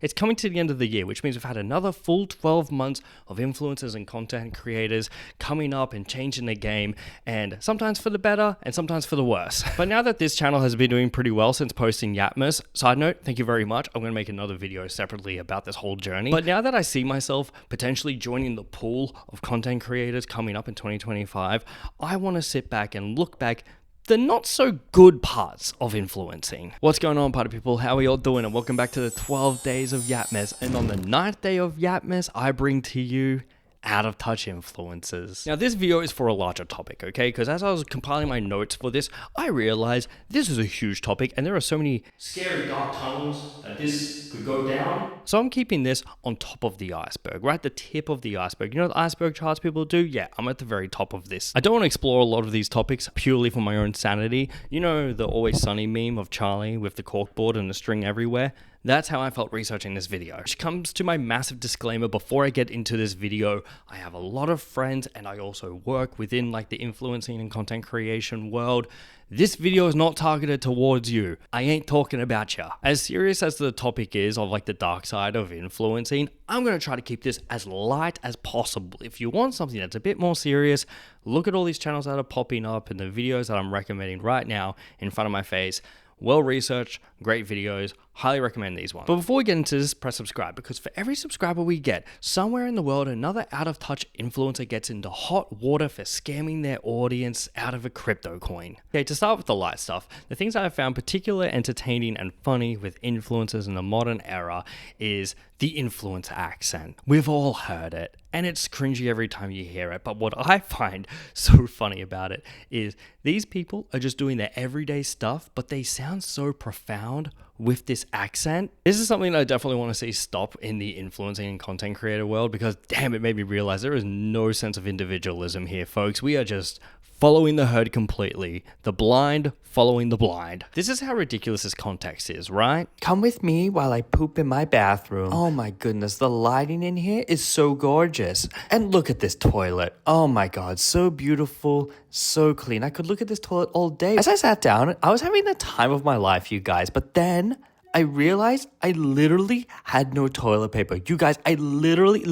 It's coming to the end of the year, which means we've had another full 12 months of influencers and content creators coming up and changing the game, and sometimes for the better and sometimes for the worse. But now that this channel has been doing pretty well since posting YAPMAS, side note, thank you very much. I'm going to make another video separately about this whole journey. But now that I see myself potentially joining the pool of content creators coming up in 2025, I want to sit back and look back the not so good parts of influencing. What's going on, party people? How are y'all doing? And welcome back to the 12 days of YAPMAS. And on the 9th day of YAPMAS, I bring to you out of touch influencers. Now this video is for a larger topic, okay? Because as I was compiling my notes for this, I realized this is a huge topic and there are so many scary dark tunnels that this could go down. So I'm keeping this on top of the iceberg, right? The tip of the iceberg. You know what iceberg charts people do? Yeah, I'm at the very top of this. I don't want to explore a lot of these topics purely for my own sanity. You know the Always Sunny meme of Charlie with the corkboard and the string everywhere? That's how I felt researching this video. Which comes to my massive disclaimer before I get into this video. I have a lot of friends and I also work within like the influencing and content creation world. This video is not targeted towards you. I ain't talking about ya. As serious as the topic is of like the dark side of influencing, I'm gonna try to keep this as light as possible. If you want something that's a bit more serious, look at all these channels that are popping up and the videos that I'm recommending right now in front of my face. Well researched, great videos, highly recommend these ones. But before we get into this, press subscribe, because for every subscriber we get, somewhere in the world, another out of touch influencer gets into hot water for scamming their audience out of a crypto coin. Okay, to start with the light stuff, the things that I found particularly entertaining and funny with influencers in the modern era is the influencer accent. We've all heard it, and it's cringy every time you hear it, but what I find so funny about it is these people are just doing their everyday stuff, but they sound so profound with this accent. This is something that I definitely want to see stop in the influencing and content creator world, because damn, it made me realize there is no sense of individualism here, folks. We are just following the herd completely. The blind following the blind. This is how ridiculous this context is, right? Come with me while I poop in my bathroom. Oh my goodness, the lighting in here is so gorgeous. And look at this toilet. Oh my god, so beautiful, so clean. I could look at this toilet all day. As I sat down, I was having the time of my life, you guys, but then I realized I literally had no toilet paper. You guys, I literally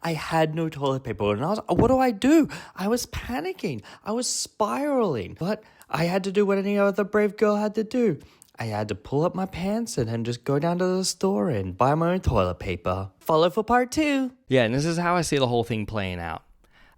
I had no toilet paper. And I was, what do? I was panicking. I was spiraling. But I had to do what any other brave girl had to do. I had to pull up my pants and then just go down to the store and buy my own toilet paper. Follow for part 2. Yeah, and this is how I see the whole thing playing out.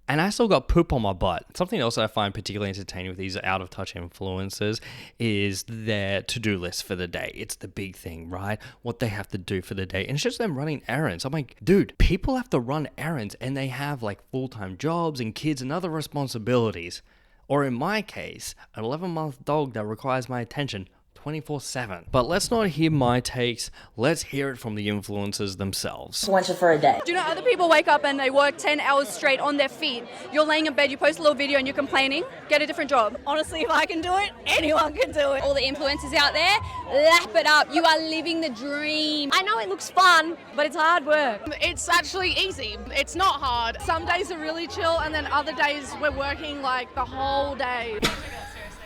And I still got poop on my butt. Something else that I find particularly entertaining with these out-of-touch influencers is their to-do list for the day. It's the big thing, right? What they have to do for the day. And it's just them running errands. I'm like, dude, people have to run errands and they have like full-time jobs and kids and other responsibilities. Or in my case, an 11-month dog that requires my attention 24/7. But let's not hear my takes. Let's hear it from the influencers themselves. Lunch for a day. Do you know other people wake up and they work 10 hours straight on their feet? You're laying in bed, you post a little video and you're complaining? Get a different job. Honestly, if I can do it, anyone can do it. All the influencers out there, lap it up. You are living the dream. I know it looks fun, but it's hard work. It's actually easy. It's not hard. Some days are really chill and then other days we're working like the whole day.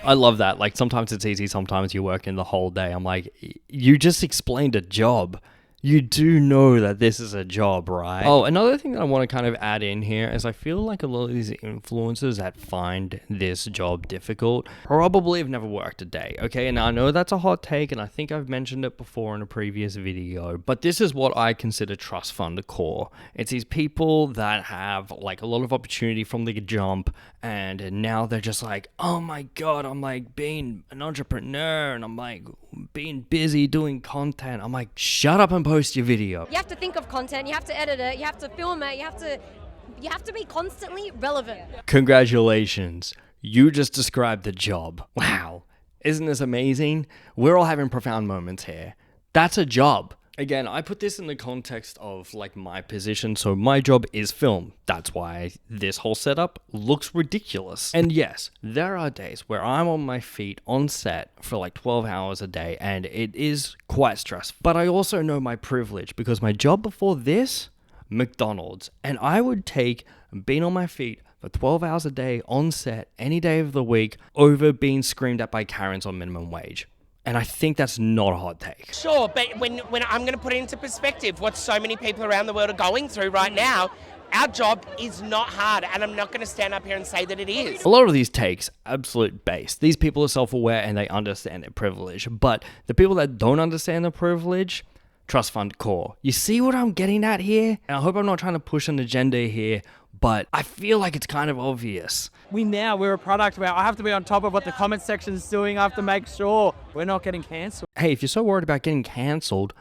I love that. Like, sometimes it's easy, sometimes you're working the whole day. I'm like, you just explained a job. You do know that this is a job, right? Oh, another thing that I want to kind of add in here is I feel like a lot of these influencers that find this job difficult probably have never worked a day, okay? And I know that's a hot take, and I think I've mentioned it before in a previous video, but this is what I consider trust fund core. It's these people that have like a lot of opportunity from the jump, and now they're just like, oh my god, I'm like being an entrepreneur, and I'm like being busy doing content. I'm like, shut up and post your video. You have to think of content, you have to edit it, you have to film it, you have to be constantly relevant. Congratulations. You just described the job. Wow. Isn't this amazing? We're all having profound moments here. That's a job. Again, I put this in the context of like my position. So my job is film. That's why this whole setup looks ridiculous. And yes, there are days where I'm on my feet on set for like 12 hours a day and it is quite stressful. But I also know my privilege because my job before this, McDonald's, and I would take being on my feet for 12 hours a day on set any day of the week over being screamed at by Karens on minimum wage. And I think that's not a hot take. Sure, but when I'm going to put it into perspective, what so many people around the world are going through right now, our job is not hard, and I'm not going to stand up here and say that it is. A lot of these takes, absolute base. These people are self-aware and they understand their privilege. But the people that don't understand the privilege, trust fund core. You see what I'm getting at here? And I hope I'm not trying to push an agenda here, but I feel like it's kind of obvious. We're a product where I have to be on top of what the comment section's doing. I have to make sure we're not getting cancelled. Hey, if you're so worried about getting cancelled,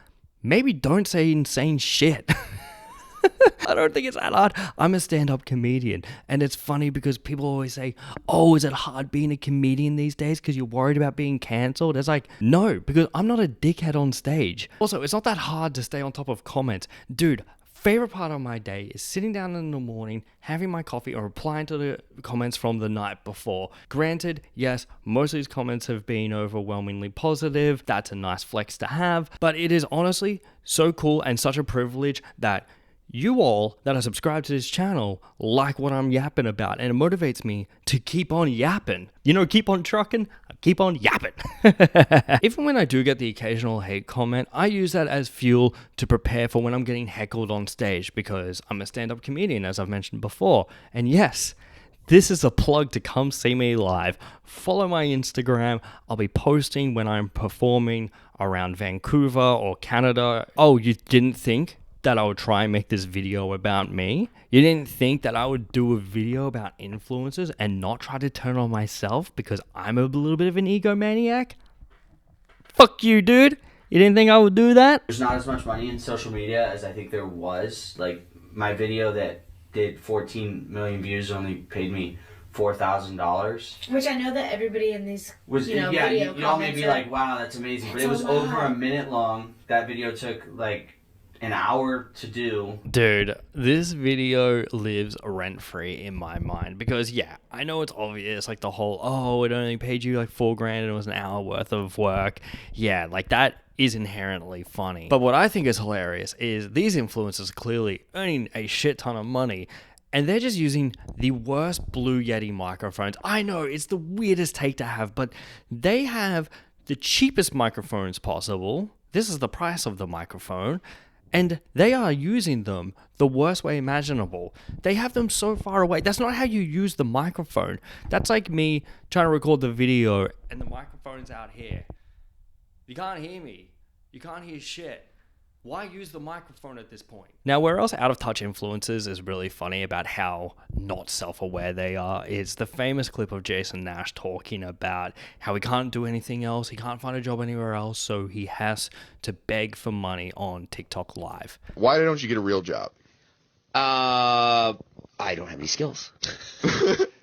maybe don't say insane shit. I don't think it's that hard. I'm a stand-up comedian, and it's funny because people always say, oh, is it hard being a comedian these days because you're worried about being cancelled? It's like, no, because I'm not a dickhead on stage. Also, it's not that hard to stay on top of comments. Dude, favorite part of my day is sitting down in the morning, having my coffee, or replying to the comments from the night before. Granted, yes, most of these comments have been overwhelmingly positive. That's a nice flex to have, but it is honestly so cool and such a privilege that you all that are subscribed to this channel like what I'm yapping about, and it motivates me to keep on yapping. You know, keep on trucking, keep on yapping. Even when I do get the occasional hate comment, I use that as fuel to prepare for when I'm getting heckled on stage, because I'm a stand-up comedian, as I've mentioned before. And yes, this is a plug to come see me live. Follow my Instagram. I'll be posting when I'm performing around Vancouver or Canada. Oh, you didn't think that I would try and make this video about me? You didn't think that I would do a video about influencers and not try to turn on myself because I'm a little bit of an egomaniac? Fuck you, dude. You didn't think I would do that? There's not as much money in social media as I think there was. Like, my video that did 14 million views only paid me $4,000. Which I know that everybody in these Yeah, you all may be like, wow, that's amazing. But it was over a minute long. That video took like an hour to do. Dude, this video lives rent-free in my mind because, yeah, I know it's obvious, like the whole, oh, it only paid you like $4,000 and it was an hour worth of work. Yeah, like that is inherently funny. But what I think is hilarious is these influencers are clearly earning a shit ton of money, and they're just using the worst Blue Yeti microphones. I know, it's the weirdest take to have, but they have the cheapest microphones possible. This is the price of the microphone. And they are using them the worst way imaginable. They have them so far away. That's not how you use the microphone. That's like me trying to record the video and the microphone's out here. You can't hear me. You can't hear shit. Why use the microphone at this point? Now, where else out of touch influencers is really funny about how not self-aware they are is the famous clip of Jason Nash talking about how he can't do anything else, he can't find a job anywhere else, so he has to beg for money on TikTok Live. Why don't you get a real job? I don't have any skills.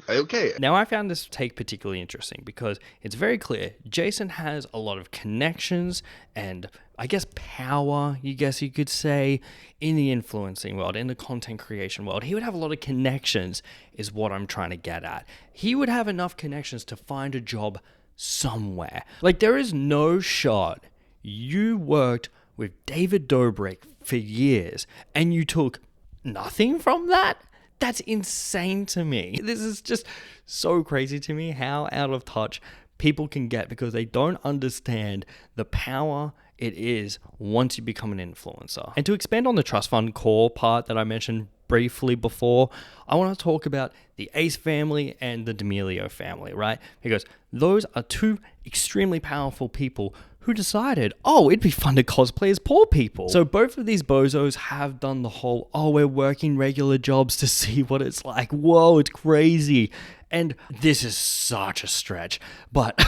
Okay. Now, I found this take particularly interesting because it's very clear Jason has a lot of connections and, I guess, power, you could say, in the influencing world, in the content creation world. He would have a lot of connections, is what I'm trying to get at. He would have enough connections to find a job somewhere. Like, there is no shot you worked with David Dobrik for years and you took nothing from that? That's insane to me. This is just so crazy to me how out of touch people can get because they don't understand the power it is once you become an influencer. And to expand on the trust fund core part that I mentioned briefly before, I want to talk about the Ace family and the D'Amelio family, right? Because those are two extremely powerful people who decided, oh, it'd be fun to cosplay as poor people. So both of these bozos have done the whole, oh, we're working regular jobs to see what it's like. Whoa, it's crazy. And this is such a stretch. But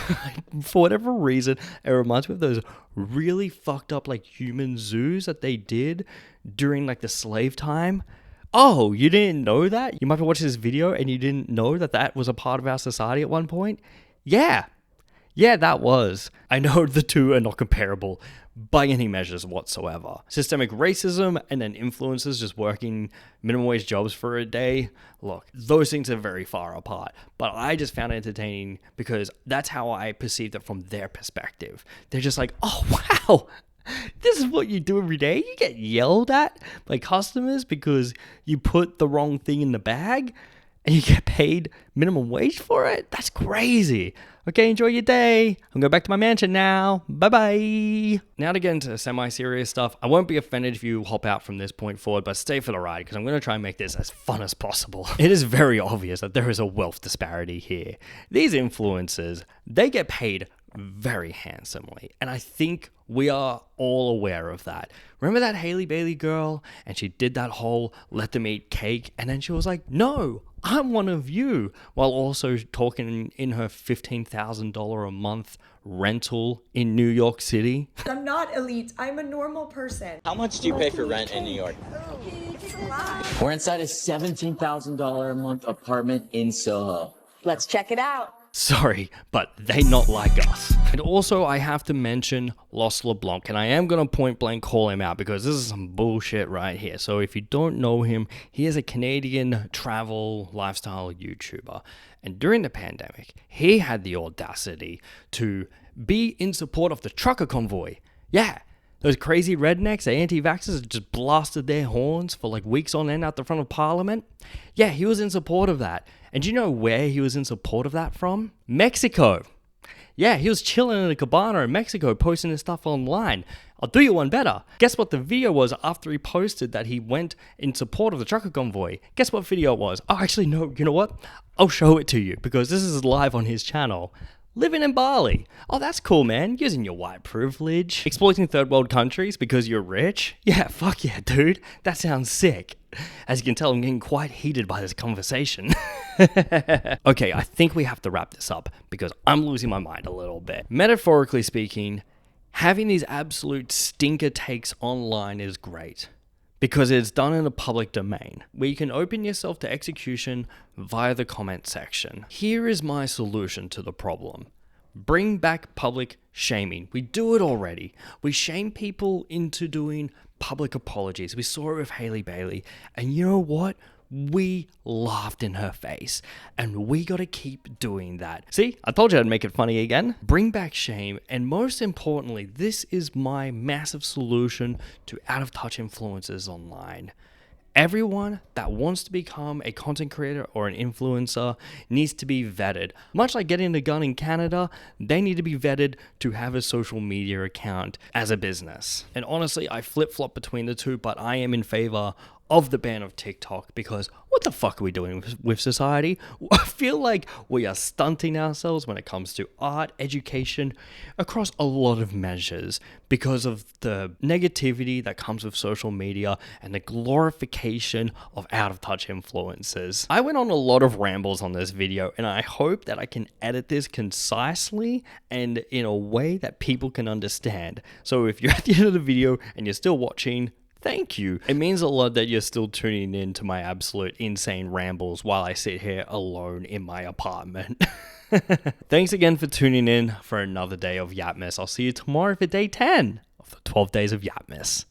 for whatever reason, it reminds me of those really fucked up like human zoos that they did during like the slave time. Oh, you didn't know that? You might be watching this video and you didn't know that that was a part of our society at one point? Yeah, that was. I know the two are not comparable by any measures whatsoever. Systemic racism and then influencers just working minimum wage jobs for a day. Look, those things are very far apart, but I just found it entertaining because that's how I perceived it from their perspective. They're just like, oh, wow, this is what you do every day? You get yelled at by customers because you put the wrong thing in the bag? and you get paid minimum wage for it? That's crazy. Okay, enjoy your day. I'm going back to my mansion now. Bye-bye. Now to get into semi-serious stuff, I won't be offended if you hop out from this point forward, but stay for the ride because I'm going to try and make this as fun as possible. It is very obvious that there is a wealth disparity here. These influencers, they get paid very handsomely, and I think we are all aware of that. Remember that Hailey Bailey girl? And she did that whole let them eat cake, and then she was like, no, I'm one of you, while also talking in her $15,000 a month rental in New York City. I'm not elite. I'm a normal person. How much do you pay for rent in New York? We're inside a $17,000 a month apartment in Soho. Let's check it out. Sorry, but they not like us. And also, I have to mention Los LeBlanc, and I am going to point blank call him out because this is some bullshit right here. So if you don't know him, he is a Canadian travel lifestyle YouTuber. And during the pandemic, he had the audacity to be in support of the trucker convoy. Yeah. Those crazy rednecks, the anti-vaxxers, just blasted their horns for like weeks on end out the front of Parliament. Yeah, he was in support of that. And do you know where he was in support of that from? Mexico. Yeah, he was chilling in a cabana in Mexico, posting his stuff online. I'll do you one better. Guess what the video was after he posted that he went in support of the trucker convoy? Guess what video it was? Oh, actually, no, you know what? I'll show it to you because this is live on his channel. Living in Bali. Oh, that's cool, man. Using your white privilege. Exploiting third world countries because you're rich? Yeah, fuck yeah, dude. That sounds sick. As you can tell, I'm getting quite heated by this conversation. Okay, I think we have to wrap this up because I'm losing my mind a little bit. Metaphorically speaking, having these absolute stinker takes online is great because it's done in a public domain where you can open yourself to execution via the comment section. Here is my solution to the problem. Bring back public shaming. We do it already. We shame people into doing public apologies. We saw it with Hailey Bailey. And you know what? We laughed in her face. And we gotta keep doing that. See, I told you I'd make it funny again. Bring back shame. And most importantly, this is my massive solution to out-of-touch influencers online. Everyone that wants to become a content creator or an influencer needs to be vetted. Much like getting a gun in Canada, they need to be vetted to have a social media account as a business. And honestly, I flip-flop between the two, but I am in favor of the ban of TikTok because what the fuck are we doing with society? I feel like we are stunting ourselves when it comes to art, education, across a lot of measures because of the negativity that comes with social media and the glorification of out-of-touch influencers. I went on a lot of rambles on this video and I hope that I can edit this concisely and in a way that people can understand. So if you're at the end of the video and you're still watching, thank you. It means a lot that you're still tuning in to my absolute insane rambles while I sit here alone in my apartment. Thanks again for tuning in for another day of YAPMAS. I'll see you tomorrow for day 10 of the 12 days of YAPMAS.